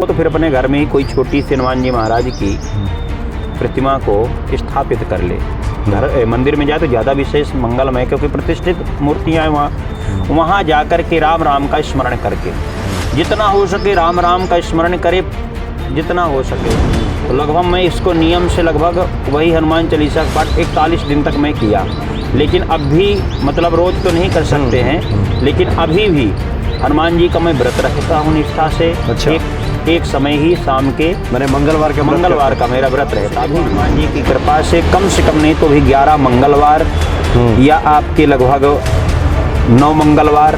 तो फिर अपने घर में ही कोई छोटी सी हनुमान जी महाराज की प्रतिमा को स्थापित कर ले। घर मंदिर में जाए तो ज़्यादा विशेष मंगलमय, क्योंकि प्रतिष्ठित मूर्तियाँ हैं वहाँ जा कर के राम राम का स्मरण करके जितना हो सके राम राम का स्मरण करे, जितना हो सके। तो लगभग मैं इसको नियम से लगभग वही हनुमान चालीसा का पाठ 41 दिन तक मैं किया। लेकिन अब भी मतलब रोज़ तो नहीं कर सकते हैं, लेकिन अभी भी हनुमान जी का मैं व्रत रखता हूँ निष्ठा से। अच्छा। एक समय ही शाम के मैंने मंगलवार का मेरा व्रत रहता है। हनुमान जी की कृपा से कम नहीं तो भी 11 मंगलवार या आपके लगभग 9 मंगलवार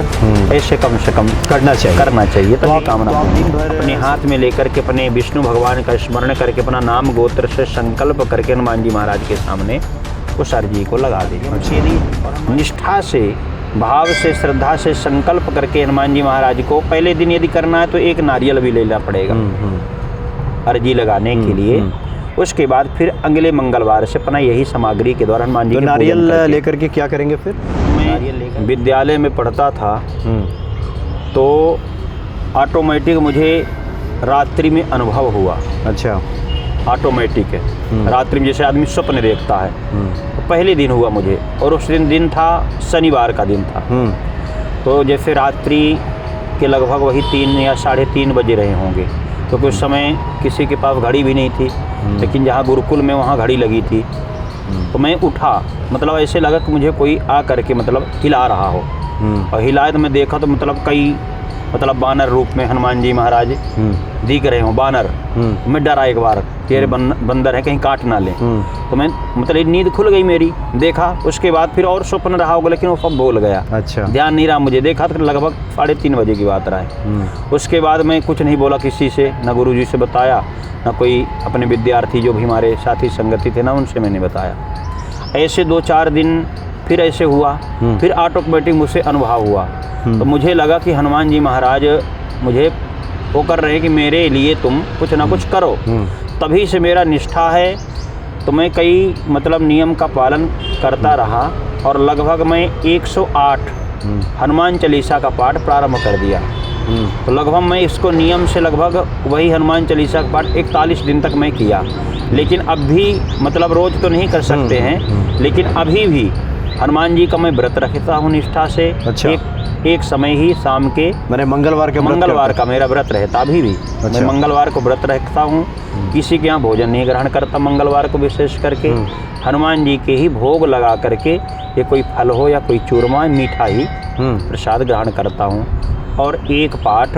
ऐसे कम से कम करना चाहिए। तो कामना अपने हाथ में लेकर के अपने विष्णु भगवान का स्मरण करके अपना नाम गोत्र से संकल्प करके हनुमान जी महाराज के सामने उस अर्जी को लगा दीजिए। यदि निष्ठा से, भाव से, श्रद्धा से संकल्प करके हनुमान जी महाराज को पहले दिन यदि करना है तो एक नारियल भी लेना पड़ेगा अर्जी लगाने के लिए। उसके बाद फिर अगले मंगलवार से अपना यही सामग्री के द्वारा हनुमान जी के नारियल लेकर के क्या करेंगे फिर? मैं विद्यालय में पढ़ता था तो ऑटोमेटिक मुझे रात्रि में अनुभव हुआ। अच्छा। ऑटोमेटिक है, रात्रि में जैसे आदमी स्वप्न देखता है, तो पहले दिन हुआ मुझे, और उस दिन था शनिवार का दिन था। तो जैसे रात्रि के लगभग वही 3 या 3:30 बजे रहे होंगे, क्योंकि उस समय किसी के पास घड़ी भी नहीं थी, लेकिन जहाँ गुरुकुल में वहाँ घड़ी लगी थी। तो मैं उठा, मतलब ऐसे लगा कि मुझे कोई आ करके मतलब हिला रहा हो, और हिलाए तो मैं देखा तो मतलब कई बानर रूप में हनुमान जी महाराज दिख रहे हों। बानर, मैं डरा एक बार, तेरे बंदर है कहीं काट ना लें। तो मैं मतलब नींद खुल गई मेरी, देखा। उसके बाद फिर और स्वप्न रहा होगा, लेकिन वो सब भूल गया। अच्छा। ध्यान नहीं रहा मुझे, देखा तो लगभग 3:30 बजे की बात रहा है। उसके बाद मैं कुछ नहीं बोला किसी से, ना गुरुजी से बताया, ना कोई अपने विद्यार्थी जो भी हमारे साथी संगति थे ना उनसे मैंने बताया। ऐसे 2-4 दिन फिर ऐसे हुआ, फिर ऑटोमेटिक मुझसे अनुभव हुआ। तो मुझे लगा कि हनुमान जी महाराज मुझे वो कर रहे हैं कि मेरे लिए तुम कुछ ना कुछ करो। तभी से मेरा निष्ठा है। तो मैं कई नियम का पालन करता रहा, और लगभग मैं 108 हनुमान चालीसा का पाठ प्रारंभ कर दिया। तो लगभग मैं इसको नियम से लगभग वही हनुमान चालीसा का पाठ 41 दिन तक मैं किया। लेकिन अब भी रोज़ तो नहीं कर सकते हैं, लेकिन अभी भी हनुमान जी का मैं व्रत रखता हूँ निष्ठा से। अच्छा। एक समय ही शाम के मैंने मंगलवार का मेरा व्रत रहता अभी भी। अच्छा। मैं मंगलवार को व्रत रखता हूँ, किसी के यहाँ भोजन नहीं ग्रहण करता मंगलवार को, विशेष करके हनुमान जी के ही भोग लगा करके, ये कोई फल हो या कोई चूरमा मीठा ही प्रसाद ग्रहण करता हूँ। और एक पाठ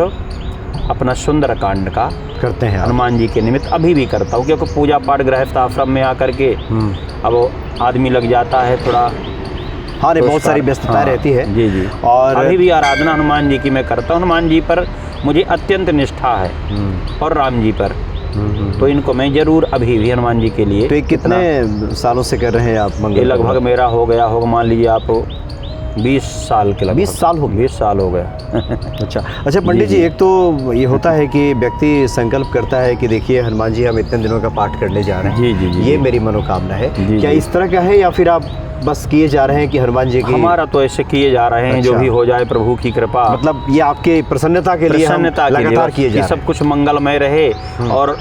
अपना सुंदरकांड का करते हैं हनुमान जी के निमित्त अभी भी करता हूँ, क्योंकि पूजा पाठ गृहस्थ आश्रम में आकर के अब आदमी लग जाता है थोड़ा। हाँ, बहुत सारी व्यस्तताएं रहती है। जी जी। और अभी भी आराधना हनुमान जी की मैं करता हूँ। हनुमान जी पर मुझे अत्यंत निष्ठा है, और राम जी पर, तो इनको मैं जरूर अभी भी हनुमान जी के लिए। तो कितने सालों से कर रहे हैं आप? ये लगभग मेरा होगा मान लीजिए आप 20 साल के लगभग। 20 साल हो गए? 20 साल हो गया। अच्छा पंडित जी, एक तो ये होता है कि व्यक्ति संकल्प करता है कि देखिए हनुमान जी हम इतने दिनों का पाठ करने जा रहे हैं। जी जी। ये मेरी मनोकामना है। क्या इस तरह का है, या फिर आप बस किए जा रहे हैं कि हनुमान जी की? हमारा तो ऐसे किए जा रहे हैं। अच्छा। जो भी हो जाए प्रभु की कृपा, ये आपके प्रसन्नता के लिए लगातार किए जा रहे हैं, सब कुछ मंगलमय रहे और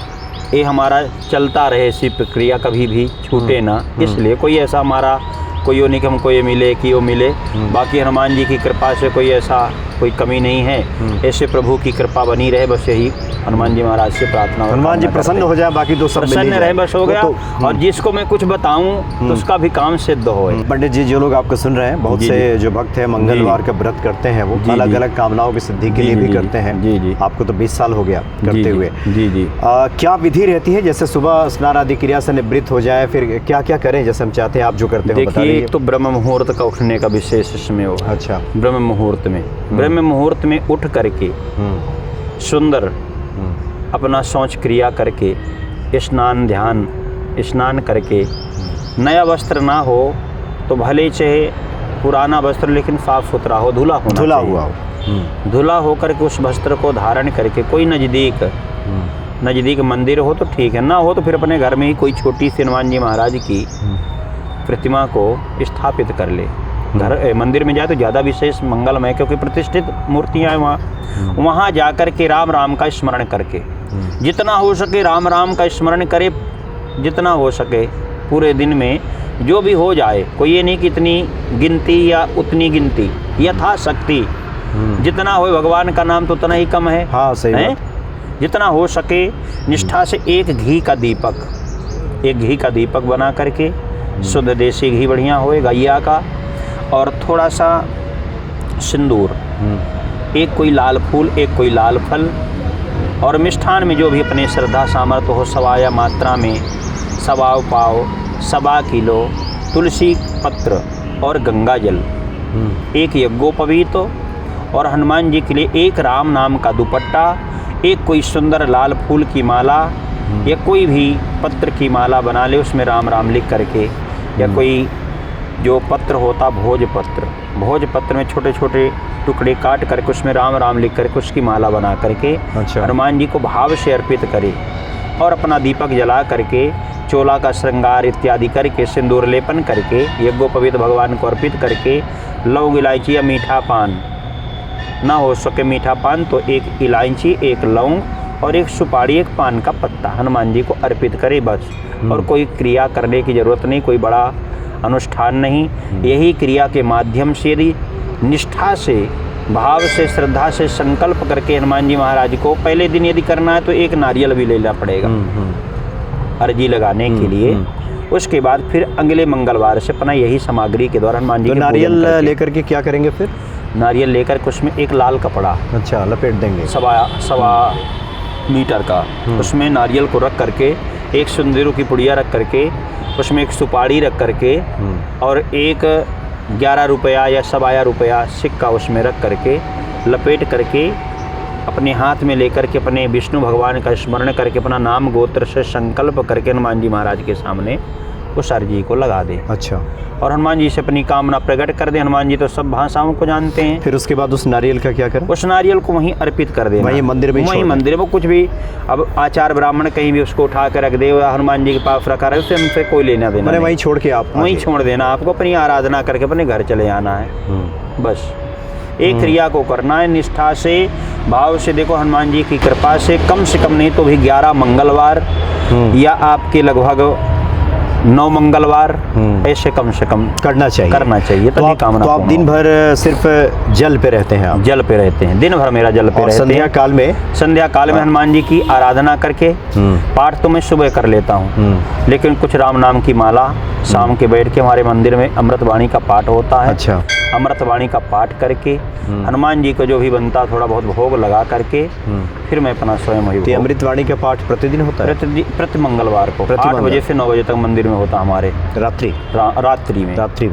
ये हमारा चलता रहे, इसी प्रक्रिया कभी भी छूटे ना। इसलिए कोई ऐसा हमारा कोई नहीं कि हमको ये मिले कि वो मिले। बाकी हनुमान जी की कृपा से कोई कमी नहीं है। ऐसे प्रभु की कृपा बनी रहे, बस यही हनुमान जी महाराज से प्रार्थना। हनुमान जी प्रसन्न हो जाए, बाकी तो सब प्रसन्न रहे, बस हो गया। और जिसको मैं कुछ बताऊं तो उसका भी काम सिद्ध हो। पंडित जी, जो लोग आपको सुन रहे हैं, बहुत से जो भक्त हैं मंगलवार का व्रत करते हैं, वो अलग अलग कामनाओं की सिद्धि के लिए भी करते हैं। जी जी। आपको तो 20 साल हो गया करते हुए। जी जी। क्या विधि रहती है? जैसे सुबह स्नान आदि क्रिया से निवृत्त हो जाए, फिर क्या क्या करें जैसे हम चाहते हैं आप जो करते हैं? देखिए, एक तो ब्रह्म मुहूर्त का उठने का विशेष समय हो। अच्छा। ब्रह्म मुहूर्त में उठ करके सुंदर अपना शौच क्रिया करके स्नान करके, नया वस्त्र ना हो तो भले चाहे पुराना वस्त्र, लेकिन साफ सुथरा हो, धुला हुआ हो। धुला होकर के उस वस्त्र को धारण करके कोई नज़दीक मंदिर हो तो ठीक है, ना हो तो फिर अपने घर में ही कोई छोटी सी हनुमान जी महाराज की प्रतिमा को स्थापित कर ले। मंदिर में जाए तो ज़्यादा विशेष मंगलमय, क्योंकि प्रतिष्ठित मूर्तियाँ हैं वहाँ जा कर के राम राम का स्मरण करके जितना हो सके राम राम का स्मरण करे, जितना हो सके पूरे दिन में जो भी हो जाए, कोई ये नहीं कि इतनी गिनती या उतनी गिनती, यथाशक्ति जितना हो भगवान का नाम तो उतना ही कम है। हाँ, सही बात। जितना हो सके निष्ठा से एक घी का दीपक बना करके, शुद्ध देसी घी बढ़िया हो गैया का, और थोड़ा सा सिंदूर, एक कोई लाल फूल, एक कोई लाल फल, और मिष्ठान में जो भी अपने श्रद्धा सामर्थ्य हो, सवाया मात्रा में सवा पाव, 1.25 किलो तुलसी पत्र और गंगा जल, एक यज्ञोपवीत, और हनुमान जी के लिए एक राम नाम का दुपट्टा, एक कोई सुंदर लाल फूल की माला या कोई भी पत्र की माला बना ले, उसमें राम राम लिख करके, या कोई जो पत्र होता भोजपत्र में छोटे छोटे टुकड़े काट करके उसमें राम राम लिख करके उसकी माला बना करके हनुमान जी को भाव से अर्पित करे, और अपना दीपक जला करके चोला का श्रृंगार इत्यादि करके, सिंदूर लेपन करके, यज्ञोपवीत भगवान को अर्पित करके, लौंग इलायची या मीठा पान, ना हो सके मीठा पान तो एक इलायची, एक लौंग और एक सुपारी, एक पान का पत्ता हनुमान जी को अर्पित करे बस। और कोई क्रिया करने की ज़रूरत नहीं, कोई बड़ा अनुष्ठान नहीं। यही क्रिया के माध्यम से यदि निष्ठा से, भाव से, श्रद्धा से संकल्प करके हनुमान जी महाराज को पहले दिन यदि करना है तो एक नारियल भी लेना पड़ेगा अर्जी लगाने के लिए। उसके बाद फिर अगले मंगलवार से अपना यही सामग्री के द्वारा हनुमान जी तो नारियल लेकर के क्या करेंगे फिर? नारियल लेकर के उसमें एक लाल कपड़ा, अच्छा, लपेट देंगे, सवा मीटर का, उसमें नारियल को रख करके, एक सिंदूर की पुड़िया रख करके, उसमें एक सुपारी रख करके, और एक 11 रुपया या 1.25 रुपया सिक्का उसमें रख करके, लपेट करके अपने हाथ में लेकर के अपने विष्णु भगवान का स्मरण करके, अपना नाम गोत्र से संकल्प करके हनुमान जी महाराज के सामने उस अर्जी को लगा दे। अच्छा, और हनुमान जी से अपनी कामना प्रकट कर दे। हनुमान जी तो सब भाषाओं को जानते हैं। फिर उसके बाद उस नारियल का क्या करें? उस नारियल को वहीं अर्पित कर देना, वहीं मंदिर में, वहीं मंदिर में। कुछ भी अब आचार ब्राह्मण कहीं भी उसको उठा कर रख दे, हनुमान जी के पास रखा रहे, उससे हमसे कोई लेना देना नहीं। वहीं छोड़ के आप वहीं छोड़ देना, आपको अपनी आराधना करके अपने घर चले जाना है बस। एक क्रिया को करना है निष्ठा से, भाव से। देखो हनुमान जी की कृपा से कम नहीं तो भी 11 मंगलवार या आपके लगभग 9 मंगलवार ऐसे कम से कम करना चाहिए। तो आप दिन भर सिर्फ जल पे रहते हैं? आप जल पे रहते हैं, दिन भर मेरा जल पे रहते हैं। संध्या काल में हनुमान जी की आराधना करके पाठ तो मैं सुबह कर लेता हूँ, लेकिन कुछ राम नाम की माला शाम के बैठ के हमारे मंदिर में अमृतवाणी का पाठ होता है। अच्छा, अमृतवाणी का पाठ करके हनुमान जी को जो भी बनता थोड़ा बहुत भोग लगा करके फिर मैं अपना स्वयं ही। अमृतवाणी का पाठ प्रतिदिन होता है? प्रति मंगलवार को 8 बजे से 9 बजे तक मंदिर में होता हमारे, रात्रि में जी।